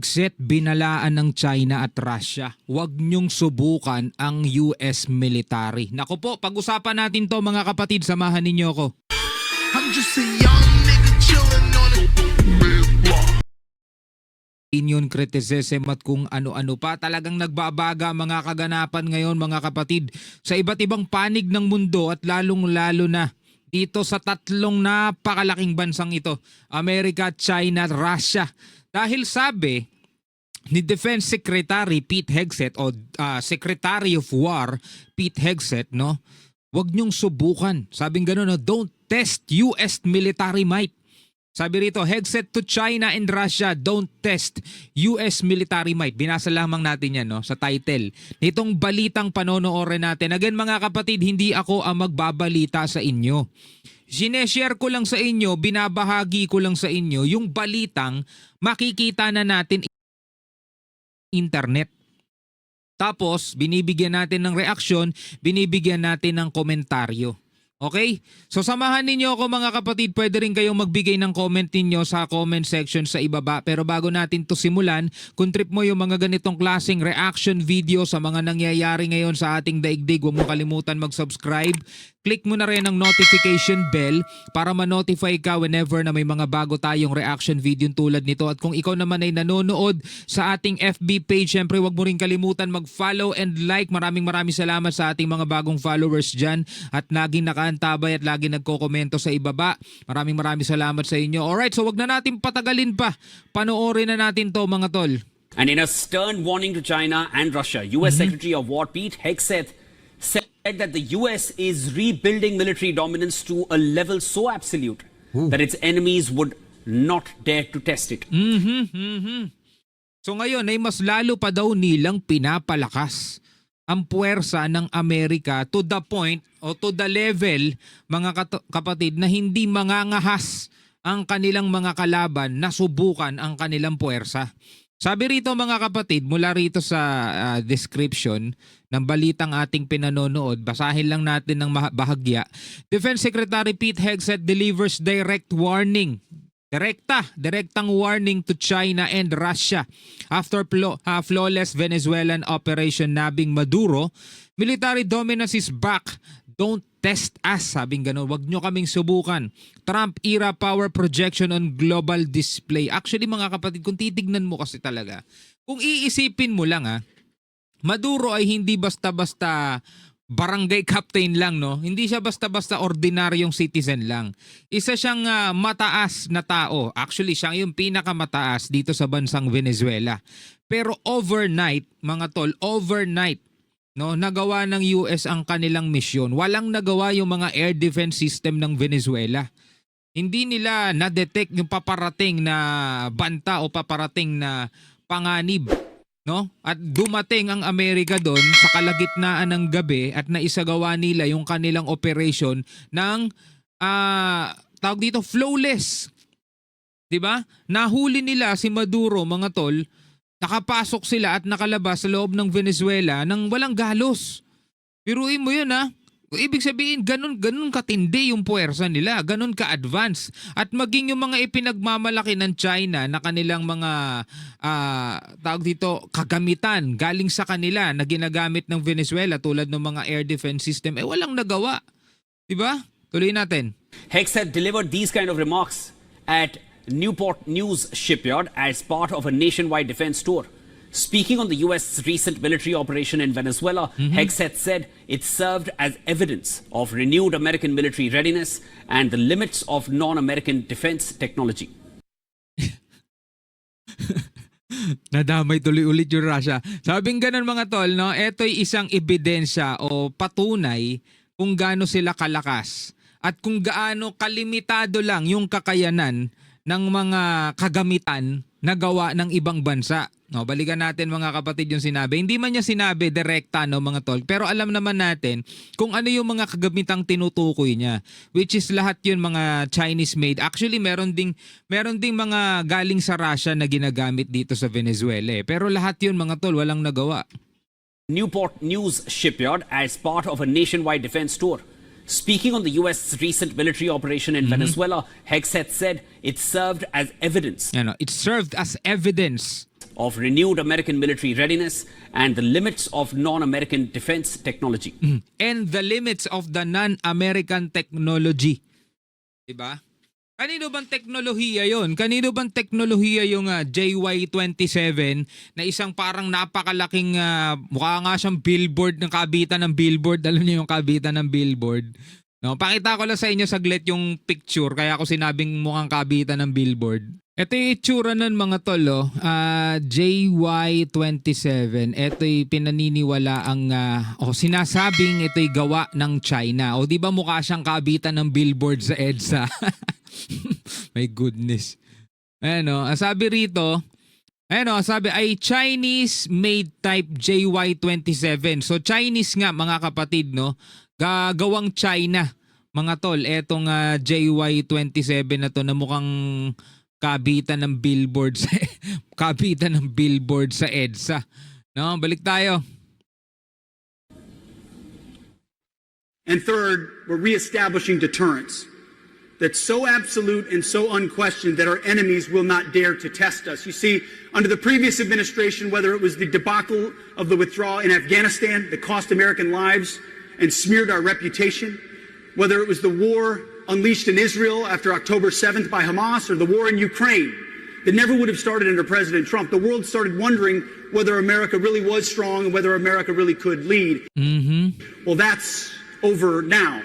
Set binalaan ng China at Russia. Huwag niyong subukan ang US military. Naku po, pag-usapan natin to mga kapatid, samahan ninyo ako. I'm just a young nigga chillin' on it. Opinion, criticism at kung ano-ano pa. Talagang nagbabaga mga kaganapan ngayon mga kapatid sa iba't ibang panig ng mundo at lalong-lalo na dito sa tatlong napakalaking bansang ito, Amerika, China at Russia. Dahil sabi ni Defense Secretary Pete Hegseth o Secretary of War Pete Hegseth, no, wag niyong subukan. Sabing gano'n, no, don't test US military might. Sabi rito, Hegseth to China and Russia, don't test US military might. Binasa lamang natin yan, no, sa title nitong balitang panonoorin natin. Again mga kapatid, hindi ako ang magbabalita sa inyo. Sineshare ko lang sa inyo, binabahagi ko lang sa inyo yung balitang makikita na natin internet. Tapos, binibigyan natin ng reaksyon, binibigyan natin ng komentaryo. Okay? So samahan ninyo ako mga kapatid, pwede rin kayong magbigay ng comment ninyo sa comment section sa ibaba. Pero bago natin to simulan, kung trip mo yung mga ganitong klaseng reaction video sa mga nangyayari ngayon sa ating daigdig, huwag mo kalimutan mag-subscribe. Click mo na rin ang notification bell para ma-notify ka whenever na may mga bago tayong reaction video tulad nito. At kung ikaw naman ay nanonood sa ating FB page, syempre huwag mo rin kalimutan mag-follow and like. Maraming salamat sa ating mga bagong followers dyan at laging nakaantabay at laging nagkokomento sa ibaba. Maraming salamat sa inyo. Alright, so wag na natin patagalin pa. Panoorin na natin to mga tol. And in a stern warning to China and Russia, US Secretary of War Pete Hegseth said that the US is rebuilding military dominance to a level so absolute that its enemies would not dare to test it. So ngayon ay mas lalo pa daw nilang pinapalakas ang puwersa ng Amerika to the point o to the level mga kapatid na hindi mangangahas ang kanilang mga kalaban na subukan ang kanilang puwersa. Sabi rito mga kapatid, mula rito sa description ng balitang ating pinanonood, basahin lang natin ng bahagya. Defense Secretary Pete Hegseth delivers direct warning. Direktang warning to China and Russia after flawless Venezuelan Operation Nabing Maduro. Military dominance is back. Don't test us. Sabing gano'n, wag nyo kaming subukan. Trump era power projection on global display. Actually mga kapatid, kung titignan mo kasi talaga, kung iisipin mo lang Maduro ay hindi basta-basta barangay captain lang, no? Hindi siya basta-basta ordinaryong citizen lang. Isa siyang mataas na tao. Actually, siya yung pinakamataas dito sa bansang Venezuela. Pero overnight, mga tol, overnight, no, nagawa ng US ang kanilang misyon. Walang nagawa yung mga air defense system ng Venezuela. Hindi nila na-detect yung paparating na banta o paparating na panganib. No? At dumating ang Amerika doon sa kalagitnaan ng gabi at naisagawa nila yung kanilang operation ng tawag dito flawless. 'Di ba? Nahuli nila si Maduro mga tol, nakapasok sila at nakalabas sa loob ng Venezuela nang walang galos. Piruin mo 'yun Ibig sabihin, ganun katindi yung puwersa nila, ganun ka-advance. At maging yung mga ipinagmamalaki ng China na kanilang mga tawag dito, kagamitan galing sa kanila na ginagamit ng Venezuela tulad ng mga air defense system, walang nagawa. Diba? Tuloy natin. Hegseth delivered these kind of remarks at Newport News shipyard as part of a nationwide defense tour. Speaking on the US recent military operation in Venezuela, Hegseth said it served as evidence of renewed American military readiness and the limits of non-American defense technology. Nadamay tuloy ulit yung Russia. Sabing ganun mga tol, no? Ito'y isang ebidensya o patunay kung gaano sila kalakas at kung gaano kalimitado lang yung kakayanan ng mga kagamitan na gawa ng ibang bansa. No, balikan natin mga kapatid yung sinabi. Hindi man niya sinabi direkta no mga tol, pero alam naman natin kung ano yung mga kagamitang tinutukoy niya, which is lahat yun mga Chinese made. Actually meron ding mga galing sa Russia na ginagamit dito sa Venezuela. Pero lahat yun mga tol walang nagawa. Newport News shipyard as part of a nationwide defense tour. Speaking on the US recent military operation in Venezuela, Hegseth said it served as evidence It served as evidence of renewed American military readiness and the limits of non-American defense technology. And the limits of the non-American technology. Diba? Kanino bang teknolohiya yon? Kanino bang teknolohiya yung JY-27 na isang parang napakalaking mukha nga siyang billboard ng kabitan ng billboard. Alam niyo yung kabitan ng billboard? No, pakita ko lang sa inyo saglit yung picture kaya ako sinabing mukhang kabitan ng billboard. Ito yung itsura nun mga tol, JY-27. Ito yung pinaniniwala ang sinasabing ito'y gawa ng China. O di ba mukha siyang kabitan ng billboard sa EDSA? My goodness. Ano, sabi rito, sabi ay Chinese-made type JY-27. So Chinese nga mga kapatid, no? Gagawang China, mga tol. Etong JY-27 na to na mukhang kabitan ng billboard sa kabitan ng billboard sa EDSA. No, balik tayo. And third, we're reestablishing deterrence that's so absolute and so unquestioned that our enemies will not dare to test us. You see, under the previous administration, whether it was the debacle of the withdrawal in Afghanistan that cost American lives and smeared our reputation, whether it was the war unleashed in Israel after October 7th by Hamas or the war in Ukraine that never would have started under President Trump, the world started wondering whether America really was strong and whether America really could lead. Well, that's over now.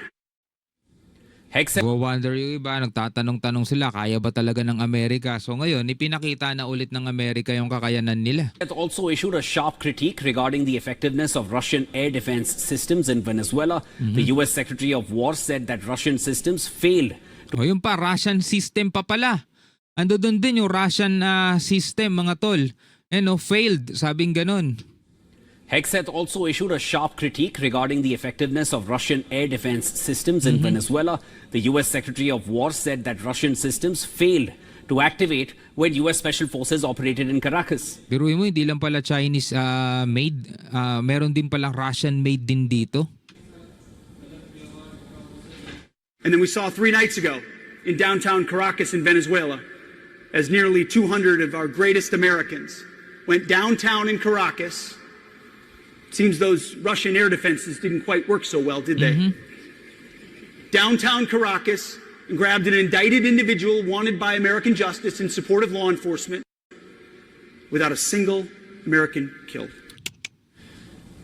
Hegseth Wonder yung iba, nagtatanong-tanong sila, kaya ba talaga ng Amerika? So ngayon, ipinakita na ulit ng Amerika yung kakayanan nila. also issued a sharp critique regarding the effectiveness of Russian air defense systems in Venezuela. The U.S. Secretary of War said that Russian systems failed. O yun pa, Russian system pa pala. Ando doon din yung Russian system, mga tol. Failed, sabing ganun. Hegseth also issued a sharp critique regarding the effectiveness of Russian air defense systems in Venezuela. The U.S. Secretary of War said that Russian systems failed to activate when U.S. Special Forces operated in Caracas. Biruin mo, hindi lang pala Chinese made. Meron din palang Russian made din dito. And then we saw 3 nights ago in downtown Caracas in Venezuela as nearly 200 of our greatest Americans went downtown in Caracas. Seems those Russian air defenses didn't quite work so well, did they? Downtown Caracas and grabbed an indicted individual wanted by American justice in support of law enforcement without a single American killed.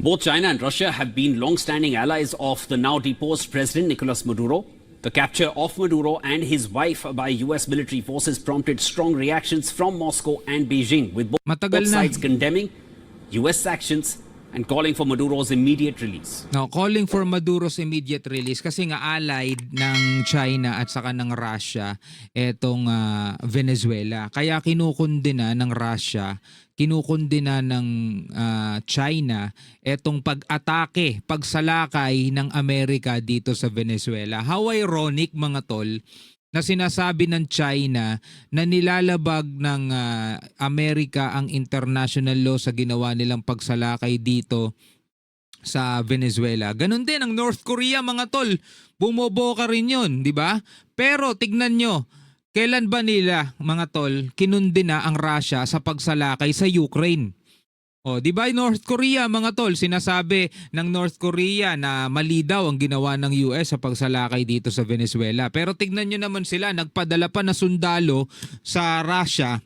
Both China and Russia have been long-standing allies of the now deposed President Nicolas Maduro. The capture of Maduro and his wife by U.S. military forces prompted strong reactions from Moscow and Beijing, with both Matagal na. sides condemning U.S. actions and calling for Maduro's immediate release. No, calling for Maduro's immediate release kasi nga allied ng China at saka ng Russia etong Venezuela. Kaya kinukundina ng Russia, kinukundina ng China etong pag-atake, pagsalakay ng Amerika dito sa Venezuela. How ironic mga tol na sinasabi ng China na nilalabag ng Amerika ang international law sa ginawa nilang pagsalakay dito sa Venezuela. Ganon din ang North Korea mga tol. Bumoboka rin yun, di ba? Pero tignan nyo, kailan ba nila mga tol kinundina ang Russia sa pagsalakay sa Ukraine? O, di ba North Korea mga tol, sinasabi ng North Korea na mali daw ang ginawa ng US sa pagsalakay dito sa Venezuela. Pero tignan nyo naman sila, nagpadala pa na sundalo sa Russia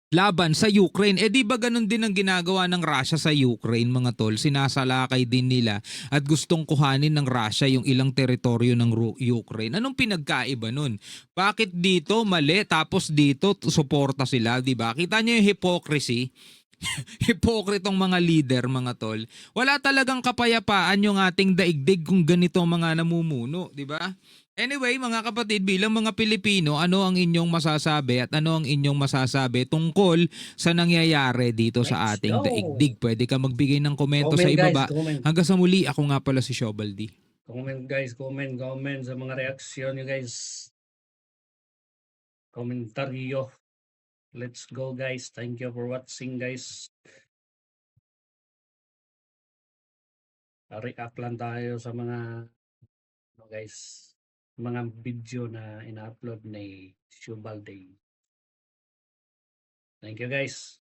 laban sa Ukraine. Di ba ganun din ang ginagawa ng Russia sa Ukraine mga tol? Sinasalakay din nila at gustong kuhanin ng Russia yung ilang teritoryo ng Ukraine. Anong pinagkaiba nun? Bakit dito mali tapos dito suporta sila, di ba? Kita nyo yung hypocrisy? Hipokritong mga leader mga tol. Wala talagang kapayapaan yung ating daigdig kung ganito mga namumuno, di ba? Anyway, mga kapatid, bilang mga Pilipino, ano ang inyong masasabi at ano ang inyong masasabi tungkol sa nangyayari dito sa ating daigdig? Pwede ka magbigay ng komento sa ibaba. Comment. Hanggang sa muli, ako nga pala si Shobaldi. Comment guys, comment sa mga reaksyon nyo guys. Komentaryo. Let's go guys. Thank you for watching guys. React lang tayo sa mga guys, mga video na ina-upload ni Shubalday. Thank you guys.